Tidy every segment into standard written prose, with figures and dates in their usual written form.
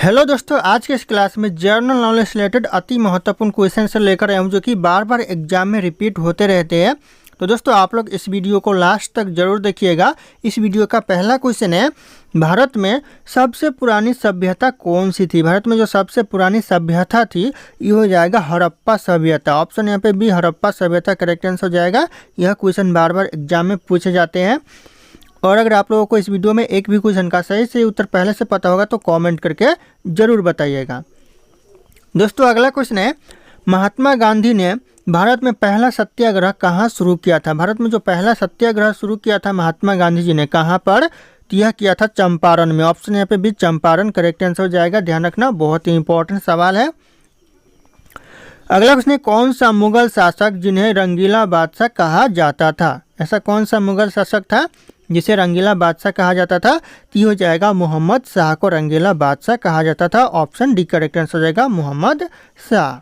Hello दोस्तों, आज के इस क्लास में जनरल नॉलेज रिलेटेड अति महत्वपूर्ण क्वेश्चन से लेकर आया हूँ जो कि बार बार एग्जाम में रिपीट होते रहते हैं। तो दोस्तों आप लोग इस वीडियो को लास्ट तक जरूर देखिएगा। इस वीडियो का पहला क्वेश्चन है, भारत में सबसे पुरानी सभ्यता कौन सी थी। भारत में जो सबसे पुरानी सभ्यता थी ये हो जाएगा हड़प्पा सभ्यता। ऑप्शन यहाँ पे बी हड़प्पा सभ्यता करेक्ट आंसर हो जाएगा। यह क्वेश्चन बार बार एग्जाम में पूछे जाते हैं और अगर आप लोगों को इस वीडियो में एक भी क्वेश्चन का सही उत्तर पहले से पता होगा तो कमेंट करके ज़रूर बताइएगा। दोस्तों अगला क्वेश्चन है, महात्मा गांधी ने भारत में पहला सत्याग्रह कहाँ शुरू किया था। भारत में जो पहला सत्याग्रह शुरू किया था महात्मा गांधी जी ने कहाँ पर, यह किया था चंपारण में। ऑप्शन यहाँ पे भी चंपारण करेक्ट आंसर हो जाएगा। ध्यान रखना, बहुत ही इंपॉर्टेंट सवाल है। अगला क्वेश्चन है, कौन सा मुगल शासक जिन्हें रंगीला बादशाह कहा जाता था। ऐसा कौन सा मुगल शासक था जिसे रंगीला बादशाह कहा जाता था। तो हो जाएगा मोहम्मद शाह को रंगीला बादशाह कहा जाता था। ऑप्शन डी करेक्ट आंसर हो जाएगा मोहम्मद शाह।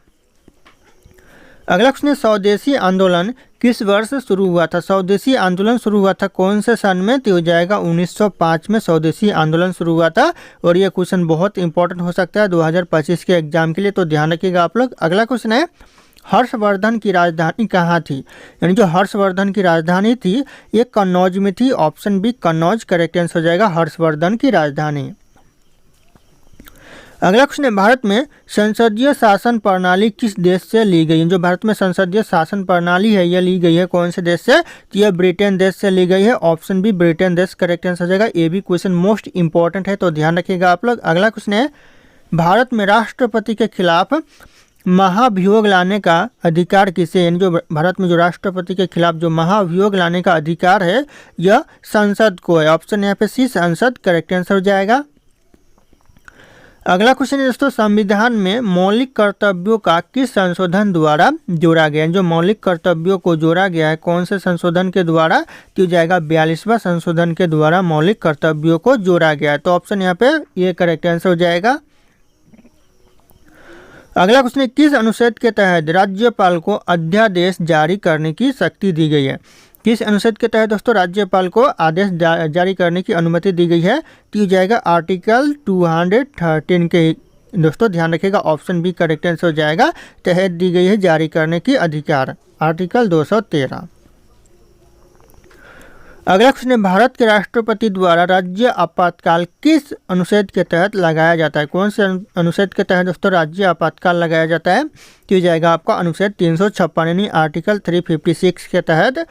अगला क्वेश्चन है, स्वदेशी आंदोलन किस वर्ष शुरू हुआ था। स्वदेशी आंदोलन शुरू हुआ था कौन से सन में। तो हो जाएगा 1905 में स्वदेशी आंदोलन शुरू हुआ था। और यह क्वेश्चन बहुत इंपॉर्टेंट हो सकता है 2025 के एग्जाम के लिए, तो ध्यान रखिएगा आप लोग। अगला क्वेश्चन है, हर्षवर्धन की राजधानी कहाँ थी। यानी जो हर्षवर्धन की राजधानी थी ये कन्नौज में थी। Option B Kannauj correct answer हो जाएगा हर्षवर्धन की राजधानी। अगला क्वेश्चन है, भारत में संसदीय शासन प्रणाली किस देश से ली गई है। जो भारत में संसदीय शासन प्रणाली है यह ली गई है कौन से देश से। तो यह ब्रिटेन देश से ली गई है। ऑप्शन बी ब्रिटेन देश करेक्ट आंसर हो जाएगा। ये भी क्वेश्चन मोस्ट इंपॉर्टेंट है तो ध्यान रखिएगा आप लोग। अगला क्वेश्चन है, भारत में राष्ट्रपति के खिलाफ महाभियोग लाने का अधिकार किसे। यानी जो भारत में जो राष्ट्रपति के खिलाफ जो महाभियोग लाने का अधिकार है यह संसद को है। ऑप्शन यहाँ पे सी संसद करेक्ट आंसर हो जाएगा। अगला क्वेश्चन है दोस्तों, संविधान में मौलिक कर्तव्यों का किस संशोधन द्वारा जोड़ा गया है। जो मौलिक कर्तव्यों को जोड़ा गया है कौन से संशोधन के द्वारा। तो जाएगा 42वां संशोधन के द्वारा मौलिक कर्तव्यों को जोड़ा गया है। तो ऑप्शन यहाँ पे ये करेक्ट आंसर हो जाएगा। अगला क्वेश्चन है, किस अनुच्छेद के तहत राज्यपाल को अध्यादेश जारी करने की शक्ति दी गई है। किस अनुच्छेद के तहत दोस्तों राज्यपाल को आदेश जारी करने की अनुमति दी गई है। तो जाएगा आर्टिकल 213 के दोस्तों ध्यान रखिएगा। ऑप्शन बी करेक्ट आंसर हो जाएगा। तहत दी गई है जारी करने की अधिकार आर्टिकल 213। अगला क्वेश्चन है, भारत के राष्ट्रपति द्वारा राज्य आपातकाल किस अनुच्छेद के तहत लगाया जाता है। कौन से अनुच्छेद के तहत दोस्तों राज्य आपातकाल लगाया जाता है। तो जाएगा आपका अनुच्छेद 356 यानी आर्टिकल 356 के तहत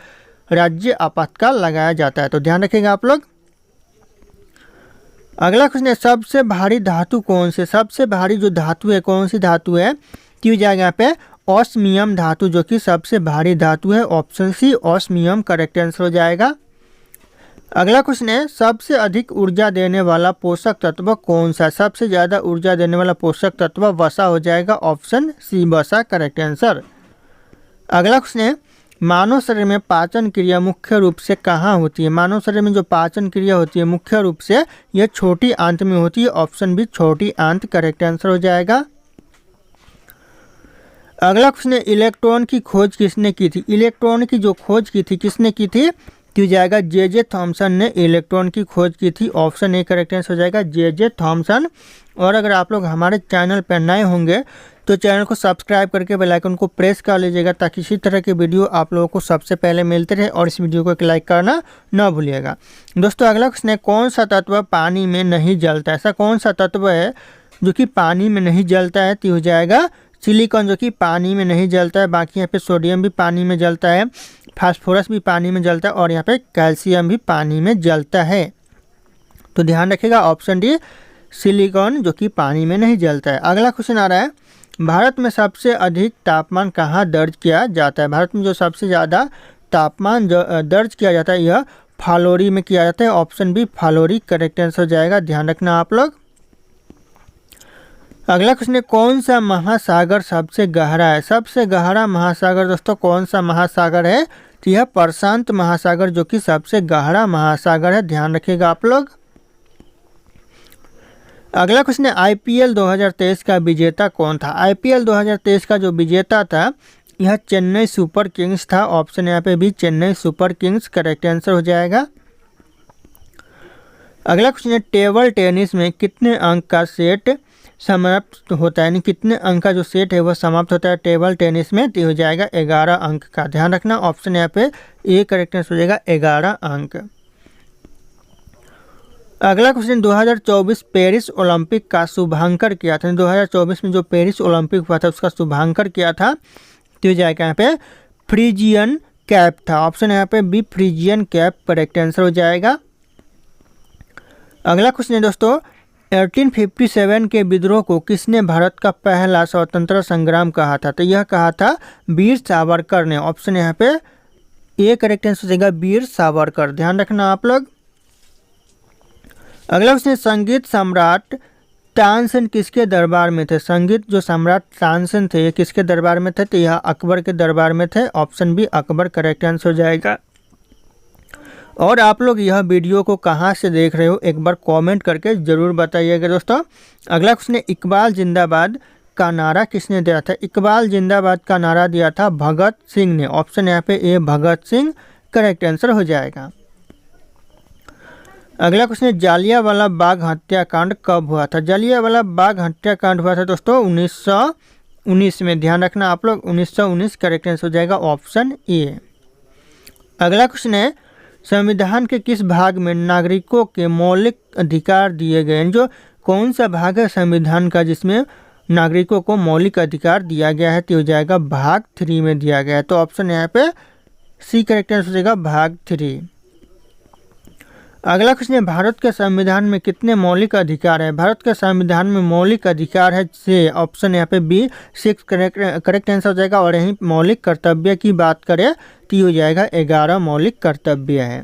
राज्य आपातकाल लगाया जाता है। तो ध्यान रखिएगा आप लोग। अगला क्वेश्चन है, सबसे भारी धातु कौन से। सबसे भारी जो धातु है कौन सी धातु है। तो जाएगा यहाँ पे ऑस्मियम धातु जो कि सबसे भारी धातु है। Option C osmium correct answer हो जाएगा। अगला क्वेश्चन है, सबसे अधिक ऊर्जा देने वाला पोषक तत्व कौन सा। सबसे ज़्यादा ऊर्जा देने वाला पोषक तत्व वसा हो जाएगा। ऑप्शन सी वसा करेक्ट आंसर। अगला क्वेश्चन है, मानव शरीर में पाचन क्रिया मुख्य रूप से कहाँ होती है। मानव शरीर में जो पाचन क्रिया होती है मुख्य रूप से यह छोटी आंत में होती है। ऑप्शन बी छोटी आंत करेक्ट आंसर हो जाएगा। अगला क्वेश्चन है, इलेक्ट्रॉन की खोज किसने की थी। इलेक्ट्रॉन की जो खोज की थी किसने की थी। तो जाएगा जे थॉमसन ने इलेक्ट्रॉन की खोज की थी। ऑप्शन ए करेक्ट आंसर हो जाएगा जे थॉमसन। और अगर आप लोग हमारे चैनल पर नए होंगे तो चैनल को सब्सक्राइब करके बेल आइकन को प्रेस कर लीजिएगा ताकि इसी तरह के वीडियो आप लोगों को सबसे पहले मिलते रहे। और इस वीडियो को एक लाइक करना न भूलिएगा। दोस्तों अगला क्वेश्चन है, कौन सा तत्व पानी में नहीं जलता। ऐसा कौन सा तत्व है जो कि पानी में नहीं जलता है। तो हो जाएगा सिलिकॉन जो कि पानी में नहीं जलता है। बाकी यहाँ पे सोडियम भी पानी में जलता है, फास्फोरस भी पानी में जलता है और यहाँ पे कैल्शियम भी पानी में जलता है। तो ध्यान रखिएगा ऑप्शन डी सिलिकॉन जो कि पानी में नहीं जलता है। अगला क्वेश्चन आ रहा है, भारत में सबसे अधिक तापमान कहाँ दर्ज किया जाता है। भारत में जो सबसे ज़्यादा तापमान दर्ज किया जाता है यह फालोरी में किया जाता है। ऑप्शन बी फालोरी करेक्ट आंसर हो जाएगा। ध्यान रखना आप लोग। अगला क्वेश्चन है, कौन सा महासागर सबसे गहरा है। सबसे गहरा महासागर दोस्तों कौन सा महासागर है। तो यह प्रशांत महासागर जो कि सबसे गहरा महासागर है। ध्यान रखिएगा आप लोग। अगला क्वेश्चन है, आईपीएल 2023 का विजेता कौन था। आईपीएल 2023 का जो विजेता था यह चेन्नई सुपर किंग्स था। ऑप्शन यहाँ पे भी Chennai super Kings correct answer हो जाएगा। अगला क्वेश्चन है, टेबल टेनिस में कितने अंक का सेट समाप्त होता है, यानी कितने अंक का जो सेट है वह समाप्त होता है टेबल टेनिस में, तो ये हो जाएगा 11 अंक का। ध्यान रखना ऑप्शन यहाँ पे ए करेक्ट आंसर हो जाएगा 11 अंक। अगला क्वेश्चन 2024 पेरिस ओलंपिक का शुभांकर किया था। 2024 में जो पेरिस ओलंपिक हुआ था उसका शुभांकर किया था, तो हो जाएगा यहाँ पे फ्रीजियन कैप था। ऑप्शन यहाँ पे B Phrygian cap correct answer हो जाएगा। अगला क्वेश्चन है दोस्तों 1857 के विद्रोह को किसने भारत का पहला स्वतंत्रता संग्राम कहा था? तो यह कहा था वीर सावरकर ने। ऑप्शन यहाँ पे ए करेक्ट आंसर हो जाएगा वीर सावरकर। ध्यान रखना आप लोग। अगला क्वेश्चन संगीत सम्राट तानसेन किसके दरबार में थे? संगीत जो सम्राट तानसेन थे ये किसके दरबार में थे? तो यह अकबर के दरबार में थे। Option B Akbar correct answer हो जाएगा। और आप लोग यह वीडियो को कहाँ से देख रहे हो एक बार कमेंट करके ज़रूर बताइएगा दोस्तों। अगला क्वेश्चन है इकबाल जिंदाबाद का नारा किसने दिया था? इकबाल जिंदाबाद का नारा दिया था भगत सिंह ने। ऑप्शन यहाँ पे ए भगत सिंह करेक्ट आंसर हो जाएगा। अगला क्वेश्चन है जालियांवाला बाग हत्याकांड कब हुआ था? जालियांवाला बाग हत्याकांड हुआ था दोस्तों 1919 में। ध्यान रखना आप लोग 1919 करेक्ट आंसर हो जाएगा ऑप्शन ए। अगला क्वेश्चन है संविधान के किस भाग में नागरिकों के मौलिक अधिकार दिए गए हैं? जो कौन सा भाग है संविधान का जिसमें नागरिकों को मौलिक अधिकार दिया गया है? तो हो जाएगा भाग 3 में दिया गया है। तो ऑप्शन यहाँ पे सी करेक्ट आंसर हो जाएगा भाग 3। अगला क्वेश्चन है भारत के संविधान में कितने मौलिक अधिकार है? भारत के संविधान में मौलिक अधिकार है 6। ऑप्शन यहाँ पे बी 6 करेक्ट आंसर हो जाएगा। और यहीं मौलिक कर्तव्य की बात करें तो हो जाएगा 11 मौलिक कर्तव्य है।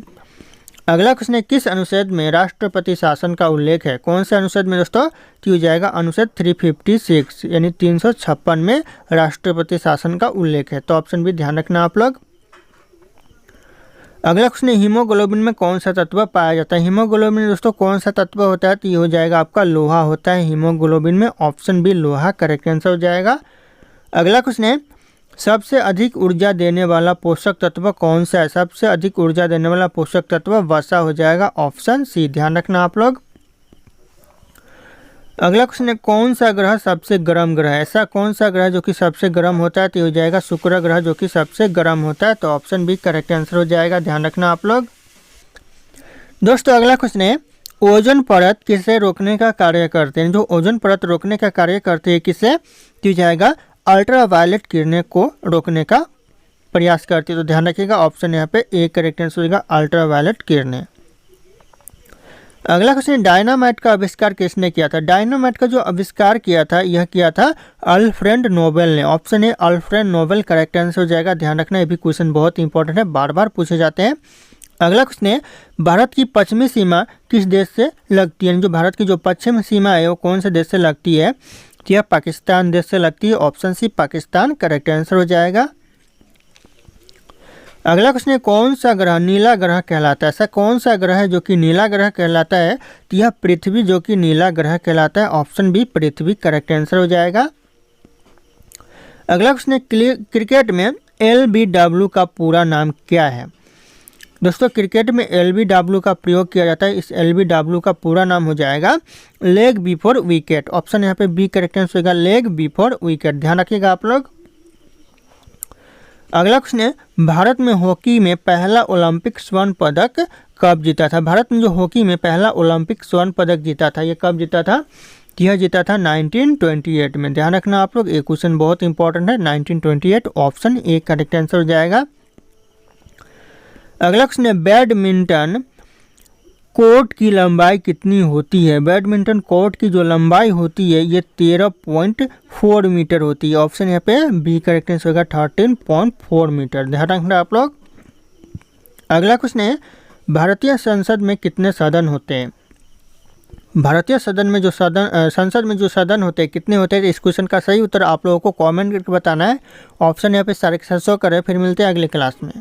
अगला क्वेश्चन है किस अनुच्छेद में राष्ट्रपति शासन का उल्लेख है? कौन से अनुच्छेद में दोस्तों? तो हो जाएगा अनुच्छेद 356 यानी 356 में राष्ट्रपति शासन का उल्लेख है। तो ऑप्शन भी ध्यान रखना आप लोग। अगला क्वेश्चन है हीमोग्लोबिन में कौन सा तत्व पाया जाता है? हीमोग्लोबिन में दोस्तों कौन सा तत्व होता है? तो ये हो जाएगा आपका लोहा होता है हीमोग्लोबिन में। ऑप्शन बी लोहा करेक्ट आंसर हो जाएगा। अगला क्वेश्चन है सबसे अधिक ऊर्जा देने वाला पोषक तत्व कौन सा है? सबसे अधिक ऊर्जा देने वाला पोषक तत्व वसा हो जाएगा। ऑप्शन सी ध्यान रखना आप लोग। अगला क्वेश्चन है कौन सा ग्रह सबसे गर्म ग्रह है? ऐसा कौन सा ग्रह जो कि सबसे गर्म होता है? तो हो जाएगा शुक्र ग्रह जो कि सबसे गर्म होता है। तो ऑप्शन बी करेक्ट आंसर हो जाएगा। ध्यान रखना आप लोग। दोस्तों अगला क्वेश्चन है ओजोन परत किसे रोकने का कार्य करते हैं? जो ओजोन परत रोकने का कार्य करते हैं किसे? तो हो जाएगा अल्ट्रावायलेट किरणें को रोकने का प्रयास करती है। तो ध्यान रखिएगा ऑप्शन यहाँ पे ए करेक्ट आंसर हो जाएगा अल्ट्रावायलेट किरणें। अगला क्वेश्चन डायनामाइट का आविष्कार किसने किया था? डायनामाइट का जो आविष्कार किया था यह किया था अल्फ्रेड नोबेल ने। Option A Alfred Nobel correct answer हो जाएगा। ध्यान रखना ये भी क्वेश्चन बहुत इंपॉर्टेंट है, बार बार पूछे जाते हैं। अगला क्वेश्चन है भारत की पश्चिमी सीमा किस देश से लगती है? जो भारत की जो पश्चिम सीमा है वो कौन से देश से लगती है? तो यह पाकिस्तान देश से लगती है। Option C Pakistan correct answer हो जाएगा। अगला क्वेश्चन है कौन सा ग्रह नीला ग्रह कहलाता है? ऐसा कौन सा ग्रह है जो कि नीला ग्रह कहलाता है? तो यह पृथ्वी जो कि नीला ग्रह कहलाता है। ऑप्शन बी पृथ्वी करेक्ट आंसर हो जाएगा। अगला क्वेश्चन है क्रिकेट में LBW का पूरा नाम क्या है? दोस्तों क्रिकेट में LBW का प्रयोग किया जाता है। इस LBW का पूरा नाम हो जाएगा लेग बिफोर विकेट। ऑप्शन यहाँ पे बी करेक्ट आंसर होगा लेग बिफोर विकेट। ध्यान रखिएगा आप लोग। अगला क्वेश्चन है भारत में हॉकी में पहला ओलंपिक स्वर्ण पदक कब जीता था? भारत में जो हॉकी में पहला ओलंपिक स्वर्ण पदक जीता था ये कब जीता था? यह जीता था 1928 में। ध्यान रखना आप लोग, ये क्वेश्चन बहुत इंपॉर्टेंट है। 1928 ऑप्शन ए करेक्ट आंसर हो जाएगा। अगला क्वेश्चन है बैडमिंटन कोर्ट की लंबाई कितनी होती है? बैडमिंटन कोर्ट की जो लंबाई होती है ये 13.4 मीटर होती है। ऑप्शन यहाँ पे बी करेक्ट आंसर होगा 13.4 मीटर। ध्यान रखना आप लोग। अगला क्वेश्चन है भारतीय संसद में कितने सदन होते हैं? भारतीय संसद में जो सदन होते हैं कितने होते हैं? इस क्वेश्चन का सही उत्तर आप लोगों को कमेंट करके बताना है। ऑप्शन यहाँ पे 750 करें। फिर मिलते हैं अगले क्लास में।